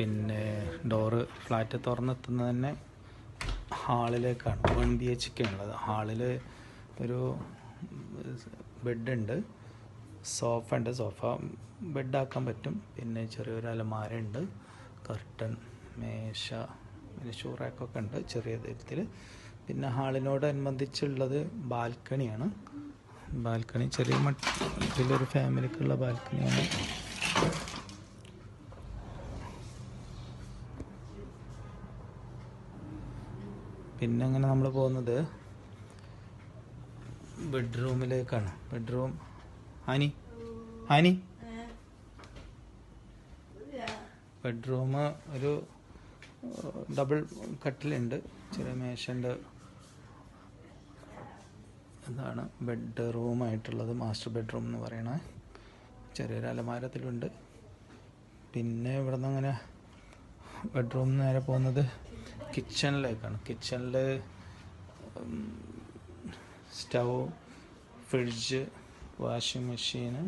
പിന്നെ door flat തുറന്നെത്തുന്നത് തന്നെ ഹാളിലേക്കാണ്. 1 BHK ഉള്ളത്. ഹാളിൽ ഒരു ബെഡുണ്ട്, സോഫ ഉണ്ട്, സോഫ ബെഡാക്കാൻ പറ്റും. പിന്നെ ചെറിയൊരു അലമാര ഉണ്ട്, കർട്ടൻ, മേശ, പിന്നെ ഷൂ റാക്കൊക്കെ ഉണ്ട് ചെറിയ തരത്തിൽ. പിന്നെ ഹാളിനോടനുബന്ധിച്ചുള്ളത് ബാൽക്കണിയാണ്. ബാൽക്കണി ചെറിയ മട്ടിലൊരു ഫാമിലിക്കുള്ള ബാൽക്കണിയാണ്. പിന്നെ അങ്ങനെ നമ്മൾ പോകുന്നത് ബെഡ്റൂമിലേക്കാണ്. ബെഡ്റൂം ബെഡ്റൂം ഒരു ഡബിൾ കട്ടിലുണ്ട്, ചെറിയ മേശൻ്റെ. ഇതാണ് ബെഡ്റൂമായിട്ടുള്ളത്, മാസ്റ്റർ ബെഡ്റൂം എന്ന് പറയണത്. ചെറിയൊരു അലമാരത്തിലുണ്ട്. പിന്നെ ഇവിടെ നിന്ന് അങ്ങനെ ബെഡ്റൂം നേരെ പോകുന്നത് കിച്ചണിലേക്കാണ്. കിച്ചണിൽ സ്റ്റൗ, ഫ്രിഡ്ജ്, വാഷിംഗ് മെഷീന്,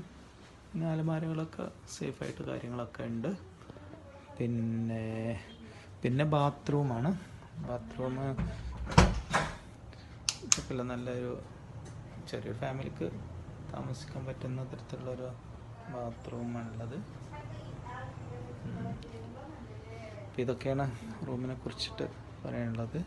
പിന്നെ അലമാരകളൊക്കെ സേഫായിട്ട് കാര്യങ്ങളൊക്കെ ഉണ്ട്. പിന്നെ ബാത്റൂമാണ്. ബാത്റൂം കുഴപ്പമില്ല, നല്ലൊരു ചെറിയൊരു ഫാമിലിക്ക് താമസിക്കാൻ പറ്റുന്ന തരത്തിലുള്ളൊരു ബാത്റൂമാണുള്ളത്. അപ്പോൾ ഇതൊക്കെയാണ് റൂമിനെ കുറിച്ചിട്ട് പറയാനുള്ളത്.